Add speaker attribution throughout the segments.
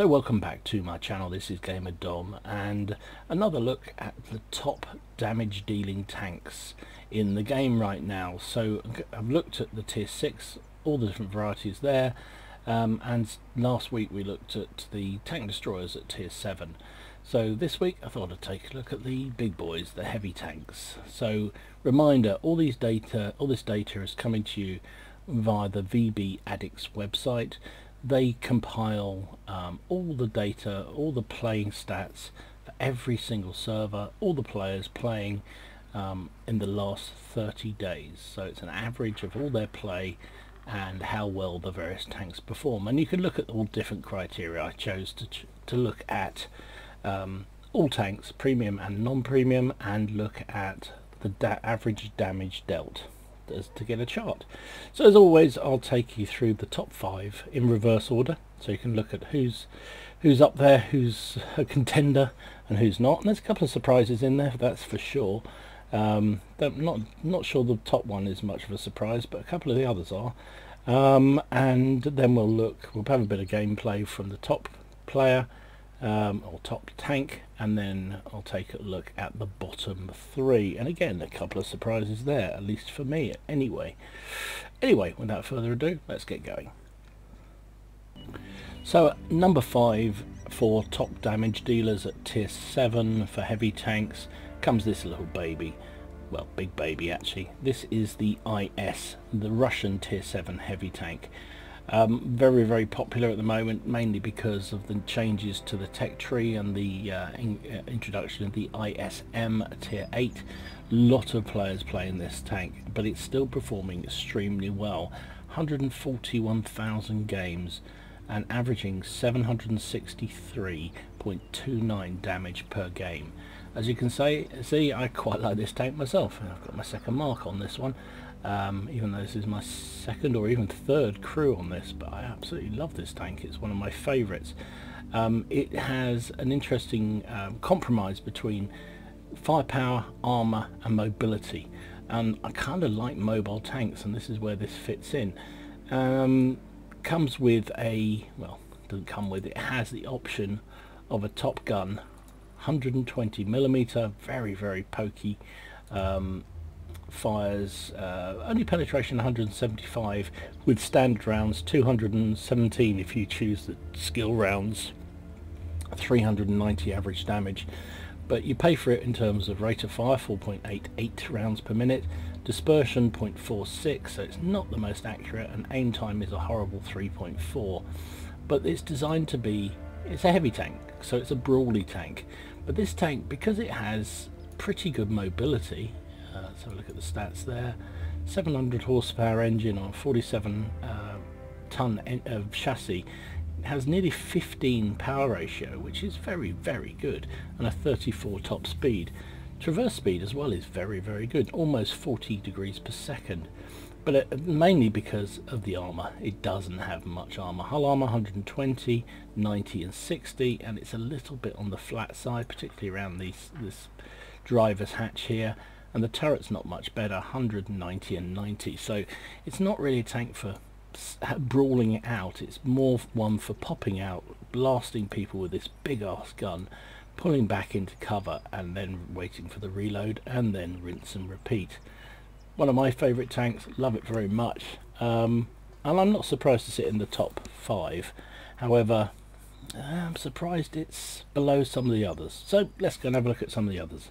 Speaker 1: So welcome back to my channel. This is Gamer Dom, and another look at the top damage dealing tanks in the game right now. So I've looked at the tier 6, all the different varieties there, and last week we looked at the tank destroyers at tier 7. So this week I thought I'd take a look at the big boys, the heavy tanks. So reminder, all this data is coming to you via the VB Addicts website. They compile all the data, all the playing stats for every single server, all the players playing in the last 30 days. So it's an average of all their play and how well the various tanks perform. And you can look at all different criteria. I chose to look at all tanks, premium and non-premium, and look at the average damage dealt to get a chart. So as always, I'll take you through the top 5 in reverse order, so you can look at who's up there, who's a contender and who's not. And there's a couple of surprises in there, that's for sure. Not sure the top one is much of a surprise, but a couple of the others are. And then we'll have a bit of gameplay from the top player or top tank, and then I'll take a look at the bottom 3, and again a couple of surprises there, at least for me anyway. Without further ado, let's get going. So number 5 for top damage dealers at tier 7 for heavy tanks comes this little baby. Well, big baby actually. This is the IS, the Russian tier 7 heavy tank. Very, very popular at the moment, mainly because of the changes to the tech tree and the introduction of the ISM tier 8. Lot of players playing this tank, but it's still performing extremely well. 141,000 games and averaging 763.29 damage per game. As you can see, I quite like this tank myself. I've got my second mark on this one. Even though this is my second or even third crew on this, but I absolutely love this tank. It's one of my favourites. It has an interesting compromise between firepower, armour and mobility, and I kind of like mobile tanks, and this is where this fits in. Comes with it has the option of a top gun, 120mm, very, very pokey, fires, only penetration 175 with standard rounds, 217 if you choose the skill rounds, 390 average damage, but you pay for it in terms of rate of fire, 4.88 rounds per minute, dispersion 0.46, so it's not the most accurate, and aim time is a horrible 3.4, but it's designed to be, it's a heavy tank, so it's a brawly tank. But this tank, because it has pretty good mobility, let's have a look at the stats there. 700 horsepower engine on 47 ton of chassis. It has nearly 15 power ratio, which is very, very good, and a 34 top speed. Traverse speed as well is very, very good, almost 40 degrees per second. But mainly because of the armour, it doesn't have much armour. Hull armour 120, 90 and 60, and it's a little bit on the flat side, particularly around this driver's hatch here. And the turret's not much better, 190 and 90, so it's not really a tank for brawling it out. It's more one for popping out, blasting people with this big ass gun, pulling back into cover and then waiting for the reload, and then rinse and repeat. One of my favourite tanks, love it very much, and I'm not surprised to sit in the top 5. However, I'm surprised it's below some of the others, so let's go and have a look at some of the others.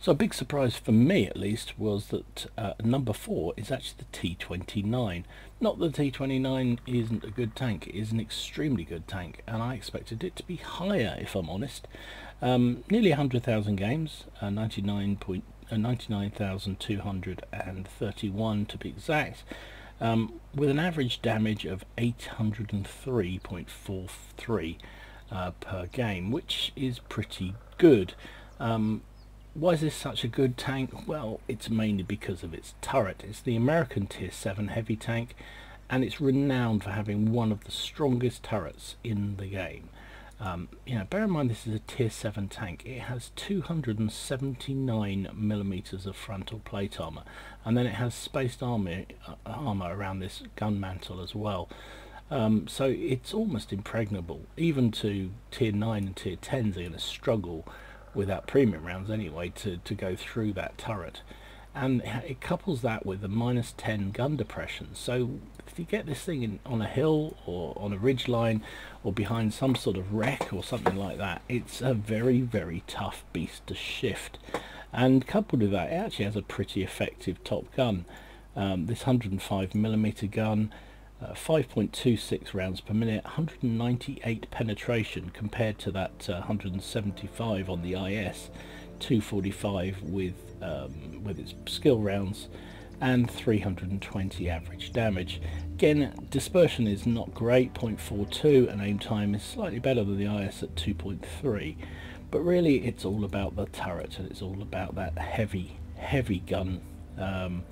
Speaker 1: So a big surprise for me, at least, was that number 4 is actually the T29. Not that the T29 isn't a good tank, it is an extremely good tank, and I expected it to be higher, if I'm honest. Nearly 100,000 games, 99,231 to be exact, with an average damage of 803.43 per game, which is pretty good. Why is this such a good tank? Well, it's mainly because of its turret. It's the American tier 7 heavy tank, and it's renowned for having one of the strongest turrets in the game. Bear in mind this is a tier 7 tank. It has 279mm of frontal plate armor, and then it has spaced armor around this gun mantle as well. So it's almost impregnable. Even to tier 9 and tier 10s are going to struggle without premium rounds anyway to go through that turret. And it couples that with a -10 gun depression. So if you get this thing on a hill or on a ridge line or behind some sort of wreck or something like that, it's a very, very tough beast to shift. And coupled with that, it actually has a pretty effective top gun. This 105mm gun, 5.26 rounds per minute, 198 penetration compared to that 175 on the IS, 245 with its skill rounds, and 320 average damage. Again, dispersion is not great, 0.42, and aim time is slightly better than the IS at 2.3. But really, it's all about the turret, and it's all about that heavy gun to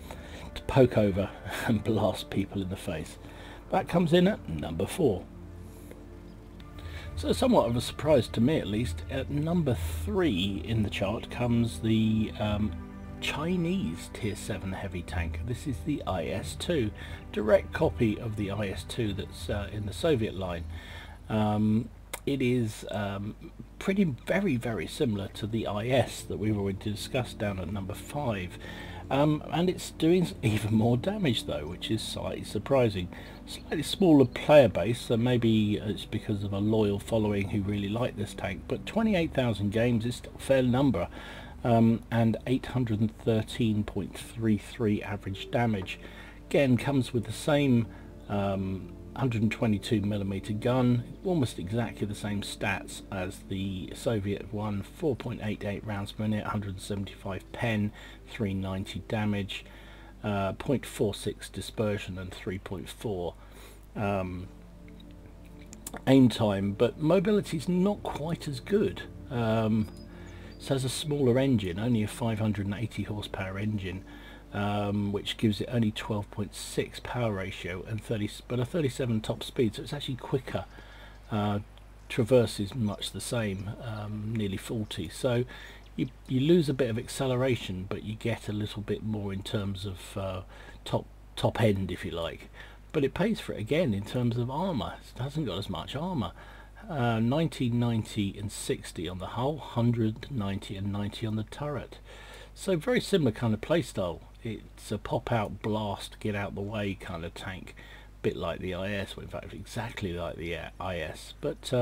Speaker 1: poke over and blast people in the face. That comes in at number 4. So somewhat of a surprise to me, at least. At number 3 in the chart comes the Chinese tier 7 heavy tank. This is the IS-2, direct copy of the IS-2 that's in the Soviet line. It is very similar to the IS that we've already discussed down at number 5. And it's doing even more damage though, which is slightly surprising. Slightly smaller player base, so maybe it's because of a loyal following who really like this tank, but 28,000 games is still a fair number, and 813.33 average damage. Again, comes with the same 122mm gun, almost exactly the same stats as the Soviet one, 4.88 rounds per minute, 175 pen, 390 damage, 0.46 dispersion and 3.4 aim time, but mobility is not quite as good. So it has a smaller engine, only a 580 horsepower engine, which gives it only 12.6 power ratio and but a 37 top speed, so it's actually quicker. Traverse is much the same, nearly 40, so you lose a bit of acceleration, but you get a little bit more in terms of top end, if you like. But it pays for it again in terms of armor. It hasn't got as much armor. 90, 90 and 60 on the hull, 100, 90 and 90 on the turret. So very similar kind of playstyle. It's a pop out blast, get out the way kind of tank, bit like the IS, well, in fact exactly like the IS, but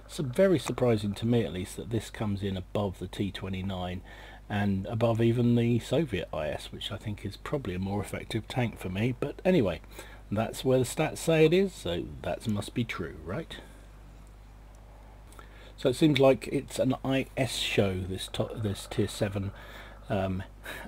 Speaker 1: so very surprising to me at least that this comes in above the T-29 and above even the Soviet IS, which I think is probably a more effective tank for me. But anyway, that's where the stats say it is, so that must be true, right? So it seems like it's an IS show, this tier 7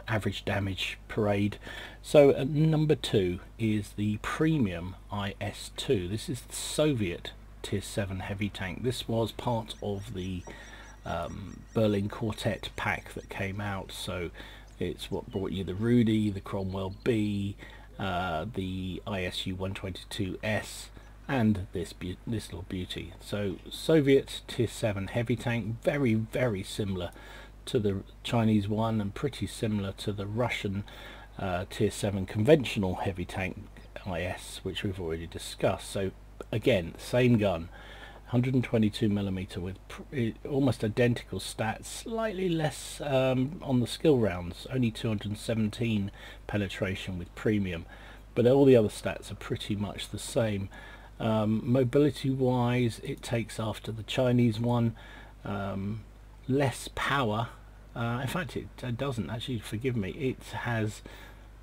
Speaker 1: average damage parade. So at number 2 is the premium IS-2. This is the Soviet tier 7 heavy tank. This was part of the Berlin Quartet pack that came out, so it's what brought you the Rudy, the Cromwell B, the ISU 122S, and this little beauty. So Soviet tier 7 heavy tank, very similar to the Chinese one and pretty similar to the Russian tier 7 conventional heavy tank IS, which we've already discussed. So again, same gun, 122mm with almost identical stats, slightly less on the skill rounds, only 217 penetration with premium, but all the other stats are pretty much the same. Mobility wise, it takes after the Chinese one, less power. In fact, it doesn't actually, forgive me, it has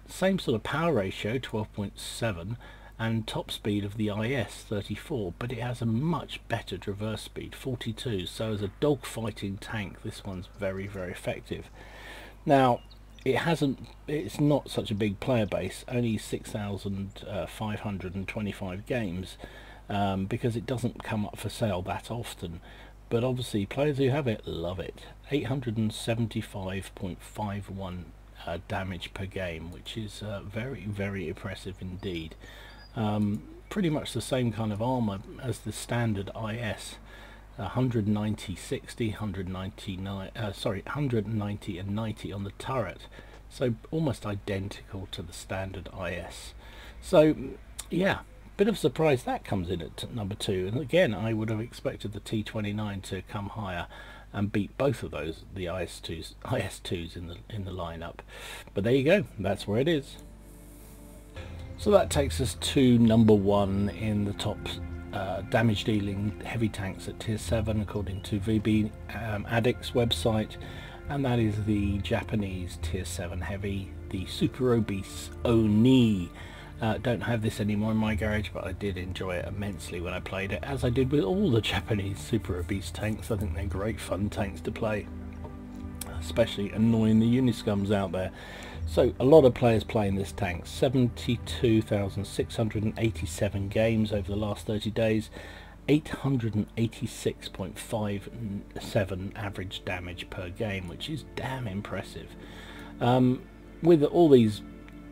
Speaker 1: same sort of power ratio, 12.7, and top speed of the IS, 34, but it has a much better traverse speed, 42. So as a dogfighting tank, this one's very effective. Now it's not such a big player base, only 6,525 games, because it doesn't come up for sale that often. But obviously players who have it love it. 875.51 damage per game, which is very impressive indeed. Pretty much the same kind of armor as the standard IS, 190 60, 199 190 and 90 on the turret, so almost identical to the standard IS. So yeah, bit of surprise that comes in at number 2, and again I would have expected the T29 to come higher and beat both of those, the IS2s in the lineup. But there you go, that's where it is. So that takes us to number 1 in the top damage dealing heavy tanks at tier 7 according to VB Addict's website, and that is the Japanese tier 7 heavy, the super obese Oni. Don't have this anymore in my garage, but I did enjoy it immensely when I played it, as I did with all the Japanese super obese tanks. I think they're great fun tanks to play, especially annoying the Uniscums out there. So a lot of players playing this tank, 72,687 games over the last 30 days, 886.57 average damage per game, which is damn impressive. With all these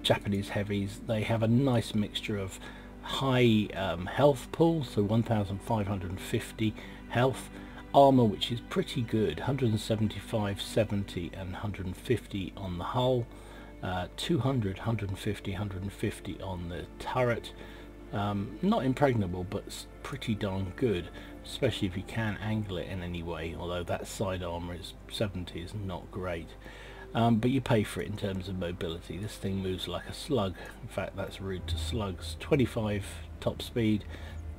Speaker 1: Japanese heavies, they have a nice mixture of high health pool, so 1,550 health, armor which is pretty good, 175, 70 and 150 on the hull, 200, 150, 150 on the turret. Not impregnable, but pretty darn good, especially if you can angle it in any way, although that side armor is 70 is not great. But you pay for it in terms of mobility. This thing moves like a slug. In fact, that's rude to slugs. 25 top speed,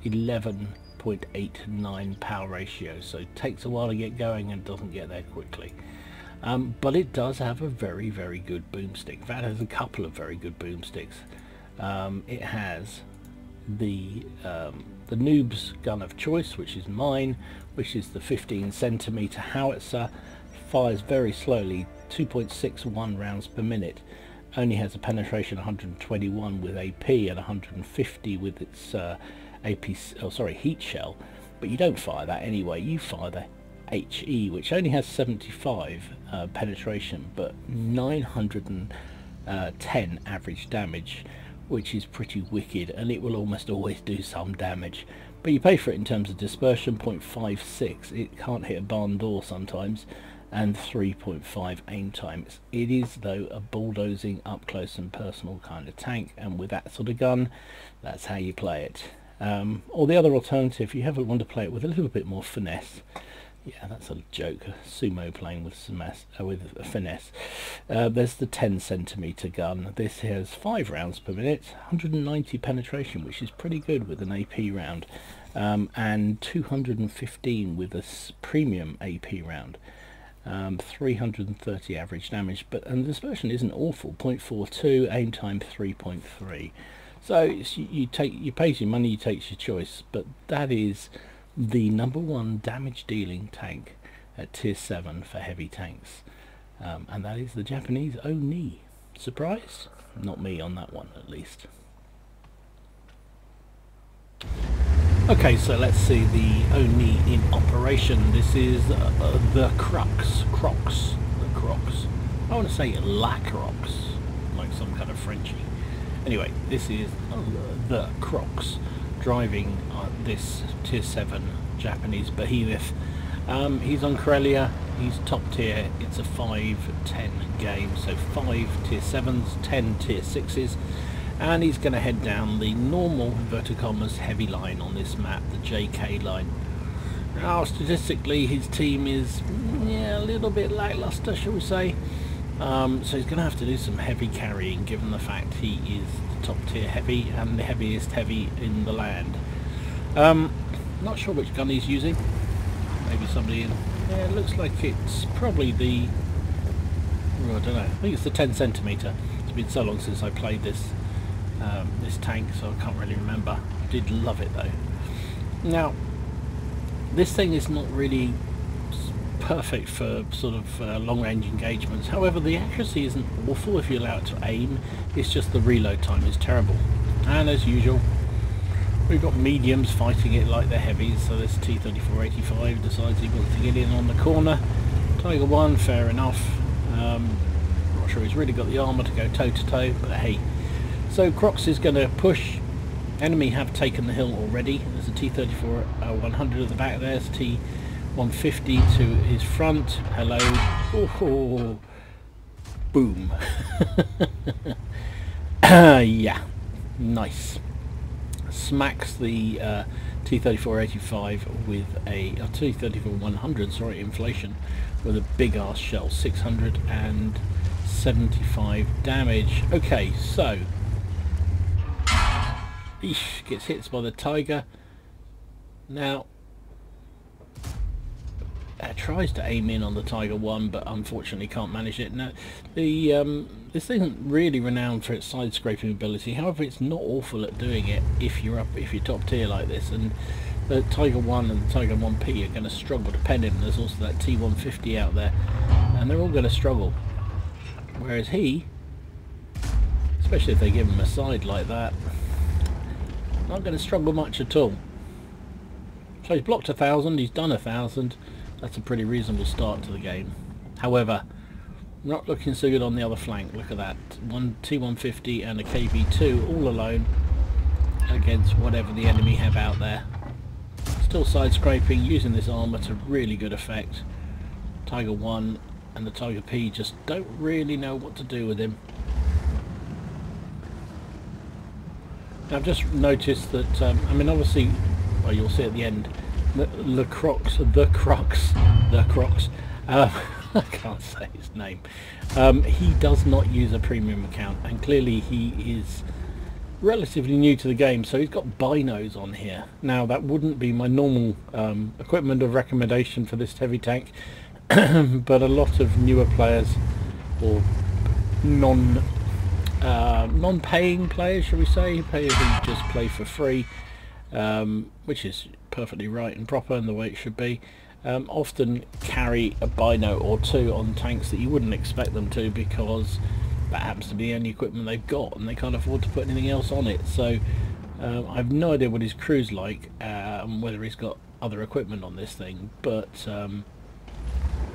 Speaker 1: 11.89 power ratio, so it takes a while to get going and doesn't get there quickly. But it does have a very, very good boomstick. In fact, it has a couple of very good boomsticks. It has the noob's gun of choice, which is mine, which is the 15 centimeter howitzer. Fires very slowly, 2.61 rounds per minute, only has a penetration 121 with AP and 150 with its heat shell, but you don't fire that anyway. You fire the HE, which only has 75 penetration but 910 average damage, which is pretty wicked, and it will almost always do some damage. But you pay for it in terms of dispersion, 0.56. It can't hit a barn door sometimes, and 3.5 aim time. It is though a bulldozing up close and personal kind of tank, and with that sort of gun, that's how you play it. Or the other alternative, if you ever want to play it with a little bit more finesse, yeah, that's a joke, a sumo playing with finesse, there's the 10 centimeter gun. This has 5 rounds per minute, 190 penetration, which is pretty good with an AP round, and 215 with a premium AP round. 330 average damage, and the dispersion isn't awful, 0.42, aim time 3.3. So you pay your money, you take your choice, but that is the number 1 damage dealing tank at tier 7 for heavy tanks, and that is the Japanese Oni. Surprise? Not me on that one, at least. Okay, so let's see the Oni in operation. This is the Crocs. I want to say La Crocs, like some kind of Frenchie. Anyway, this is the Crocs driving this tier 7 Japanese behemoth. He's on Corellia, he's top tier. It's a 5-10 game, so 5 tier 7s, 10 tier 6s. And he's going to head down the normal inverted commas heavy line on this map, the JK line. Now statistically his team is a little bit lackluster, shall we say, so he's going to have to do some heavy carrying, given the fact he is the top tier heavy and the heaviest heavy in the land. Not sure which gun he's using. Maybe somebody in... yeah, it looks like it's probably the... oh, I don't know, I think it's the 10 centimeter. It's been so long since I played this tank, so I can't really remember. I did love it though. Now, this thing is not really perfect for sort of long-range engagements. However, the accuracy isn't awful if you allow it to aim. It's just the reload time is terrible. And as usual, we've got mediums fighting it like the heavies. So this T-34-85 decides he wants to get in on the corner. Tiger 1, fair enough. Not sure he's really got the armour to go toe-to-toe, but hey. So Crocs is going to push. Enemy have taken the hill already. There's a T-34-100 at the back there. There's T-150 to his front. Hello. Oh, boom. Yeah, nice. smacks the T-3485 with a T-34-100, sorry, inflation, with a big ass shell, 675 damage. Okay, so gets hit by the Tiger. Now tries to aim in on the Tiger 1, but unfortunately can't manage it. Now the this isn't really renowned for its side scraping ability, however it's not awful at doing it if you're top tier like this, and the Tiger 1 and the Tiger 1P are going to struggle to pen him. There's also that T150 out there, and they're all going to struggle, whereas he, especially if they give him a side like that, not going to struggle much at all. So he's blocked 1,000, he's done 1,000. That's a pretty reasonable start to the game. However, not looking so good on the other flank. Look at that, one T150 and a KB2 all alone against whatever the enemy have out there. Still side scraping, using this armour to really good effect. Tiger 1 and the Tiger P just don't really know what to do with him. Now, I've just noticed that, I mean, obviously, well, you'll see at the end, the Crocs, I can't say his name. He does not use a premium account, and clearly he is relatively new to the game, so he's got binos on here. Now, that wouldn't be my normal equipment of recommendation for this heavy tank, but a lot of newer players, or non-paying players, shall we say, players who just play for free, which is perfectly right and proper and the way it should be, often carry a bino or two on tanks that you wouldn't expect them to, because that happens to be the only equipment they've got and they can't afford to put anything else on it. So I've no idea what his crew's like, whether he's got other equipment on this thing, but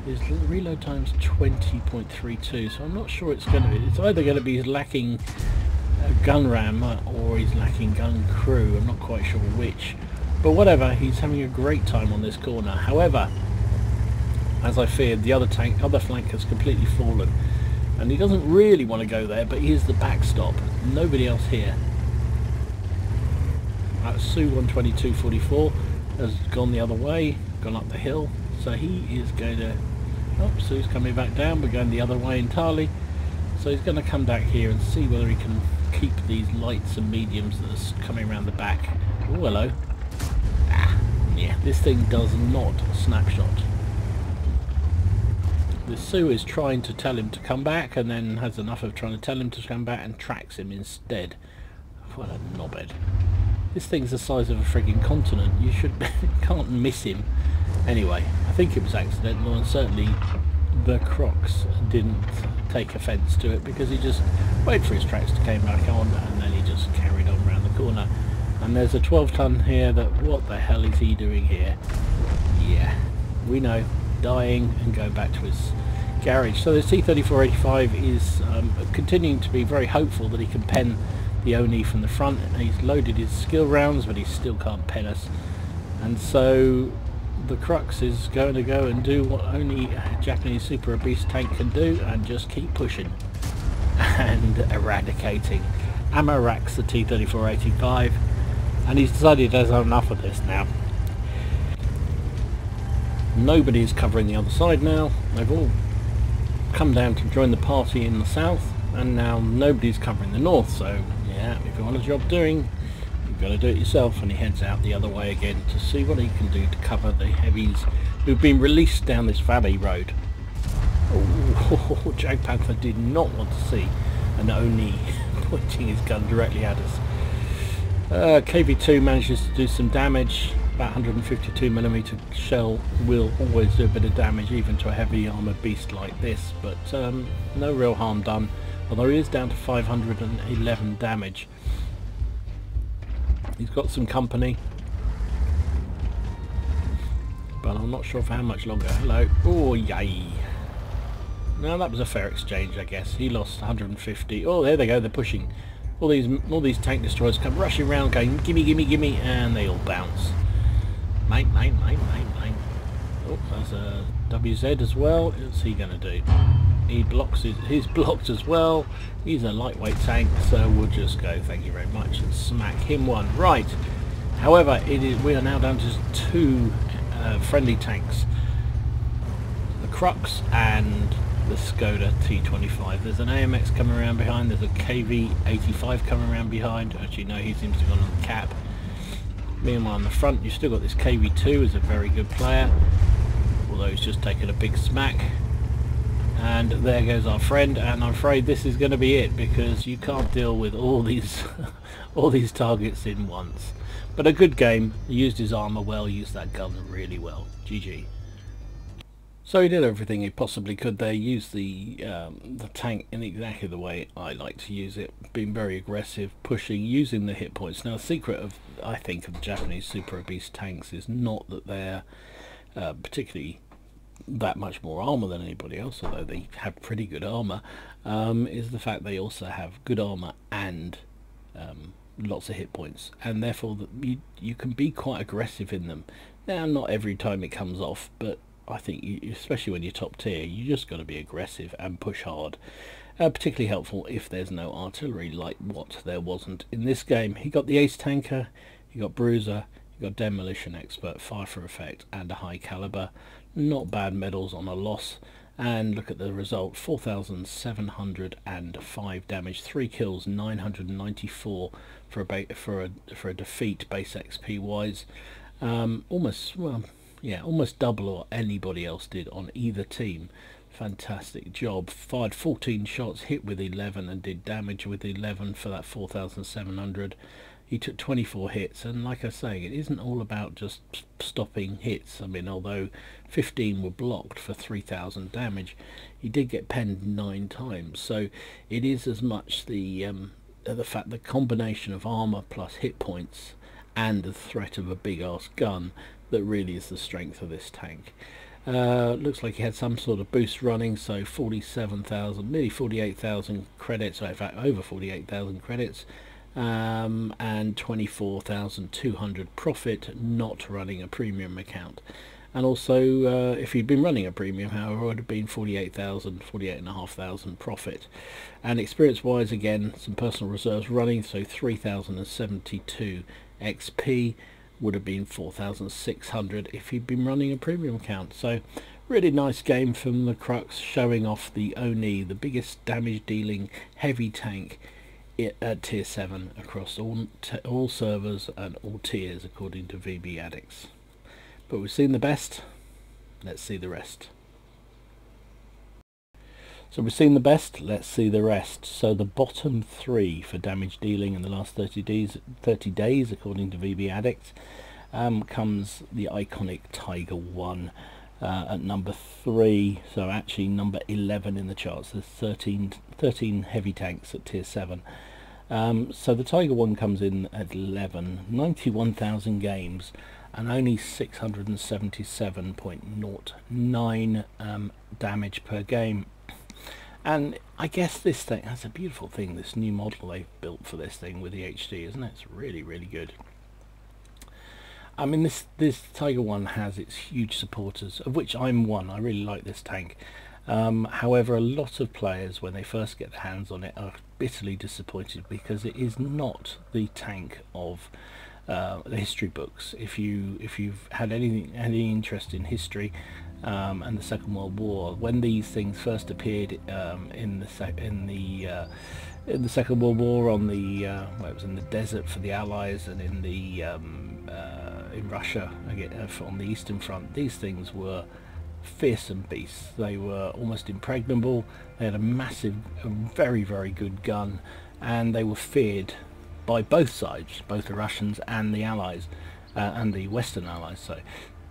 Speaker 1: his reload time's 20.32, so I'm not sure it's going to be, it's either going to be lacking gun ram or he's lacking gun crew. I'm not quite sure which, but whatever, he's having a great time on this corner. However, as I feared, the other flank has completely fallen, and he doesn't really want to go there, but here's the backstop, nobody else here. Su-122-44 has gone the other way, gone up the hill, so he is going to, oh, Su's coming back down, we're going the other way entirely, so he's going to come back here and see whether he can keep these lights and mediums that are coming around the back. Oh, hello. Yeah, this thing does not snapshot. The Su is trying to tell him to come back, and then has enough of trying to tell him to come back and tracks him instead. What a knobhead. This thing's the size of a frigging continent. You can't miss him. Anyway, I think it was accidental, and certainly the Crocs didn't take offence to it, because he just waited for his tracks to come back on, and then he just carried on around the corner. And there's a 12-ton here that, what the hell is he doing here? Yeah, we know, dying and going back to his garage. So the T-3485 is continuing to be very hopeful that he can pen the Oni from the front. He's loaded his skill rounds, but he still can't pen us. And so the Crux is going to go and do what only a Japanese super obese tank can do, and just keep pushing and eradicating. Ammo-racks the T-3485, and he's decided he doesn't have enough of this now. Nobody's covering the other side now. They've all come down to join the party in the south, and now nobody's covering the north. So yeah, if you want a job doing, you've got to do it yourself. And he heads out the other way again to see what he can do to cover the heavies who've been released down this valley road. Oh, Jag Panther did not want to see an Oni pointing his gun directly at us. KV2 manages to do some damage. About 152mm shell will always do a bit of damage, even to a heavy armoured beast like this, but no real harm done, although he is down to 511 damage. He's got some company, but I'm not sure for how much longer. Hello. Oh, yay. No, that was a fair exchange, I guess. He lost 150. Oh, there they go, they're pushing. All these tank destroyers come rushing around going, gimme, gimme, gimme, and they all bounce. Mate. Oh, there's a WZ as well. What's he going to do? he blocks he's blocked as well. He's a lightweight tank, so we'll just go thank you very much and smack him one. Right, however, we are now down to 2 friendly tanks, the Crux and the Skoda T25. There's an AMX coming around behind, there's a KV85 coming around behind. Actually no, he seems to have gone on the cap. Meanwhile on the front you've still got this KV2, who's a very good player, although he's just taken a big smack. And there goes our friend, and I'm afraid this is going to be it, because you can't deal with all these all these targets in once. But a good game, he used his armour well, used that gun really well. GG. So he did everything he possibly could there, used the tank in exactly the way I like to use it, being very aggressive, pushing, using the hit points. Now the secret of, I think, of the Japanese super obese tanks is not that they're particularly that much more armor than anybody else, although they have pretty good armor, is the fact they also have good armor and lots of hit points, and therefore you can be quite aggressive in them. Now not every time it comes off, but I think especially when you're top tier, you just got to be aggressive and push hard. Particularly helpful if there's no artillery, like what there wasn't in this game. He got the ace tanker, he got bruiser, he got demolition expert, fire for effect, and a high caliber. Not bad medals on a loss, and look at the result: 4,705 damage, 3 kills, 994 for a defeat base XP wise. Almost, well, yeah, almost double what anybody else did on either team. Fantastic job. Fired 14 shots, hit with 11, and did damage with 11 for that 4,700. He took 24 hits, and like I say, it isn't all about just stopping hits. I mean, although 15 were blocked for 3,000 damage, he did get penned 9 times. So it is as much the fact, the combination of armor plus hit points and the threat of a big ass gun that really is the strength of this tank. Looks like he had some sort of boost running, so 47,000, nearly 48,000 credits, or in fact over 48,000 credits. And 24,200 profit, not running a premium account. And also if he'd been running a premium, however, it would have been 48,000, 48,500 profit. And experience wise, again, some personal reserves running, so 3,072 XP, would have been 4,600 if he'd been running a premium account. So really nice game from the Crux, showing off the Oni, the biggest damage dealing heavy tank at tier 7 across all servers and all tiers, according to VB Addicts. But we've seen the best, let's see the rest. So we've seen the best, let's see the rest. So the bottom 3 for damage dealing in the last 30 days according to VB Addicts, comes the iconic Tiger 1 at number 3, so actually number 11 in the charts. There's 13 heavy tanks at tier 7. So the Tiger 1 comes in at 11, 91,000 games, and only 677.09 damage per game. And I guess this thing, that's a beautiful thing, this new model they've built for this thing with the HD, isn't it? It's really, really good. I mean, this Tiger 1 has its huge supporters, of which I'm one. I really like this tank. However, a lot of players, when they first get their hands on it, are bitterly disappointed because it is not the tank of the history books. If you've had any interest in history and the Second World War, when these things first appeared in the Second World War, on the well, it was in the desert for the Allies, and in Russia again, on the Eastern Front, these things were fearsome beasts. They were almost impregnable. They had a very, very good gun, and they were feared by both sides, both the Russians and the Allies, and the Western Allies,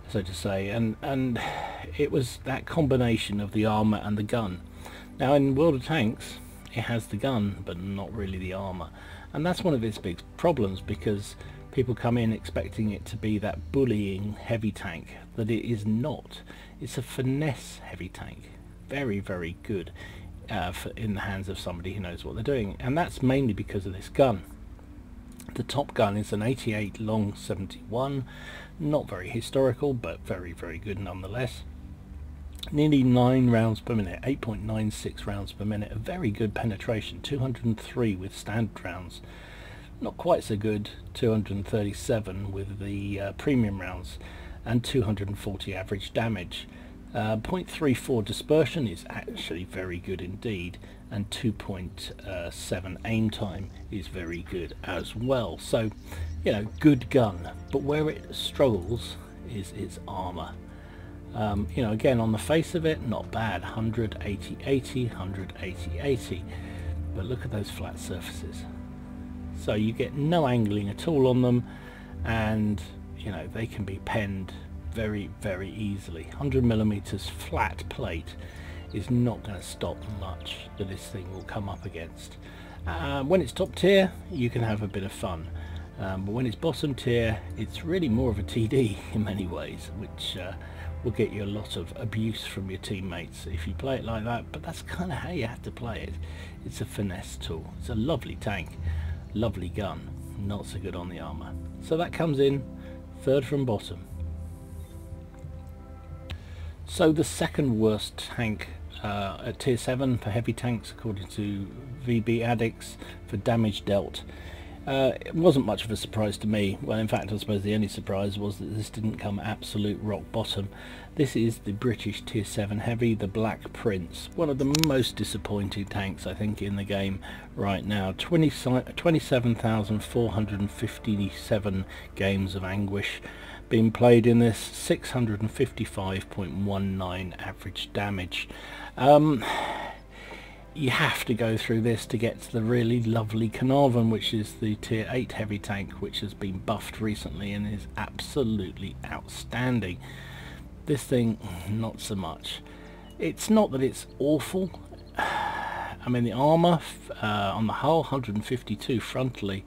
Speaker 1: so to say. And it was that combination of the armor and the gun. Now in World of Tanks, it has the gun, but not really the armor, and that's one of its big problems, because people come in expecting it to be that bullying heavy tank that it is not. It's a finesse heavy tank, very, very good in the hands of somebody who knows what they're doing, and that's mainly because of this gun. The top gun is an 88 long 71, not very historical, but very, very good nonetheless. Nearly 9 rounds per minute, 8.96 rounds per minute, a very good penetration, 203 with standard rounds. Not quite so good, 237 with the premium rounds, and 240 average damage. 0.34 dispersion is actually very good indeed, and 2.7 aim time is very good as well. So, you know, good gun, but where it struggles is its armor. You know, again, on the face of it, not bad, 180 80, 180 80, but look at those flat surfaces. So you get no angling at all on them, and you know, they can be penned very, very easily. 100mm flat plate is not going to stop much that this thing will come up against. When it's top tier, you can have a bit of fun, but when it's bottom tier, it's really more of a TD in many ways, which will get you a lot of abuse from your teammates if you play it like that. But that's kind of how you have to play it. It's a finesse tool. It's a lovely tank, lovely gun, not so good on the armor. So that comes in third from bottom. So the second worst tank at tier 7 for heavy tanks, according to VB Addicts, for damage dealt. It wasn't much of a surprise to me. Well, in fact, I suppose the only surprise was that this didn't come absolute rock bottom. This is the British tier 7 heavy, the Black Prince, one of the most disappointing tanks I think in the game right now. 27,457 games of anguish being played in this, 655.19 average damage. You have to go through this to get to the really lovely Carnarvon, which is the tier 8 heavy tank, which has been buffed recently and is absolutely outstanding. This thing, not so much. It's not that it's awful. I mean, the armor on the hull, 152 frontally,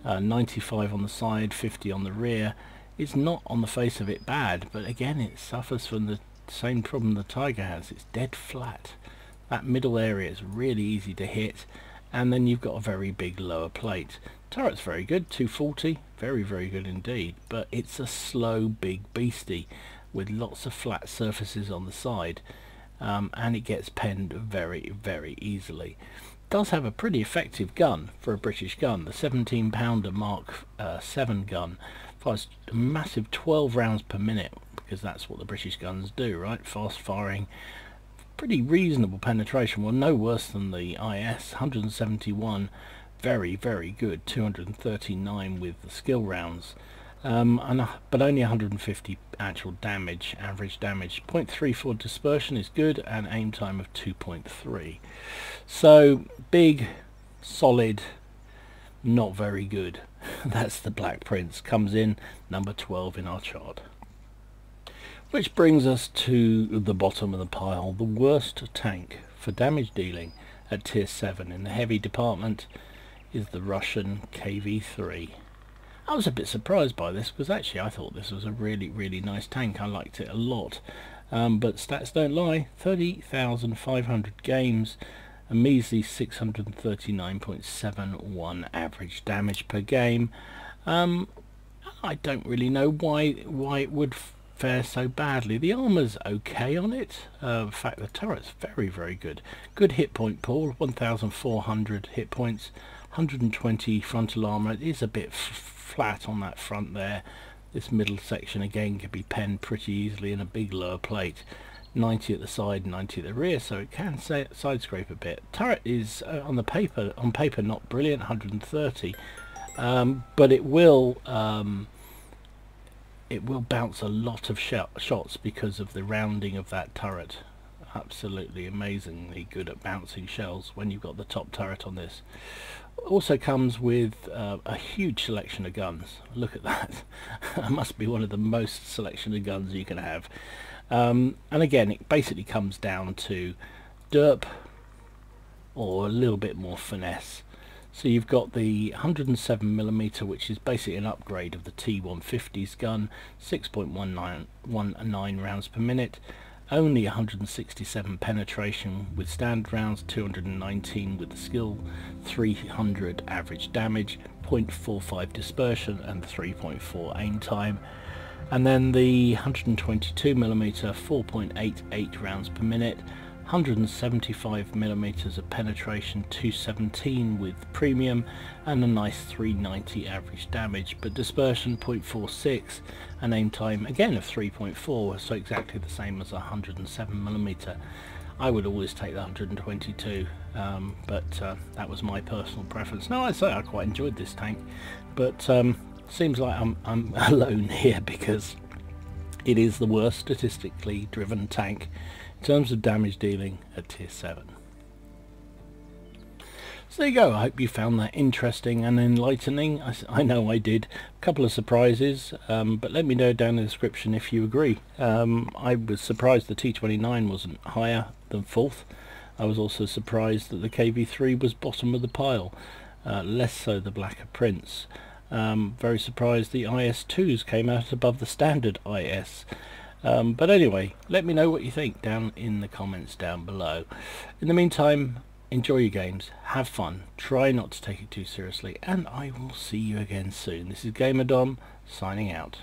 Speaker 1: 95 on the side, 50 on the rear. It's not on the face of it bad, but again, it suffers from the same problem the Tiger has. It's dead flat. That middle area is really easy to hit, and then you've got a very big lower plate. Turret's very good, 240, very, very good indeed, but it's a slow big beastie with lots of flat surfaces on the side, and it gets penned very, very easily. It does have a pretty effective gun for a British gun. The 17-pounder Mark 7 gun fires a massive 12 rounds per minute, because that's what the British guns do, right? Fast firing, pretty reasonable penetration. Well, no worse than the IS, 171, very, very good, 239 with the skill rounds, but only 150 actual damage, average damage. 0.34 dispersion is good, and aim time of 2.3. So big, solid, not very good. That's the Black Prince, comes in number 12 in our chart. Which brings us to the bottom of the pile, the worst tank for damage dealing at tier 7 in the heavy department is the Russian KV-3. I was a bit surprised by this, because actually I thought this was a really, really nice tank. I liked it a lot, but stats don't lie. 30,500 games, a measly 639.71 average damage per game. I don't really know why it would fare so badly. The armor's okay on it. In fact, the turret's very, very good. Good hit point pool, 1,400 hit points, 120 frontal armor. It is a bit flat on that front there. This middle section again can be penned pretty easily in a big lower plate. 90 at the side, 90 at the rear, so it can side scrape a bit. Turret is on paper not brilliant, 130, but it will bounce a lot of shots because of the rounding of that turret. Absolutely amazingly good at bouncing shells when you've got the top turret on this. Also comes with a huge selection of guns. Look at that. It must be one of the most selection of guns you can have. And again, it basically comes down to derp or a little bit more finesse. So you've got the 107mm, which is basically an upgrade of the T150's gun, 6.19 rounds per minute, only 167 penetration with standard rounds, 219 with the skill, 300 average damage, 0.45 dispersion and 3.4 aim time. And then the 122mm 4.88 rounds per minute, 175mm of penetration, 217 with premium, and a nice 390 average damage, but dispersion 0.46 and aim time again of 3.4, so exactly the same as a 107mm. I would always take the 122, but that was my personal preference. Now, I say I quite enjoyed this tank, but seems like I'm alone here, because it is the worst statistically driven tank in terms of damage dealing at tier 7. So there you go. I hope you found that interesting and enlightening. I know I did. A couple of surprises, but let me know down in the description if you agree. I was surprised the T29 wasn't higher than 4th. I was also surprised that the KV3 was bottom of the pile, less so the Blacker Prince. Very surprised the IS2s came out above the standard IS. But anyway, let me know what you think down in the comments down below. In the meantime, enjoy your games, have fun, try not to take it too seriously, and I will see you again soon. This is GamerDom signing out.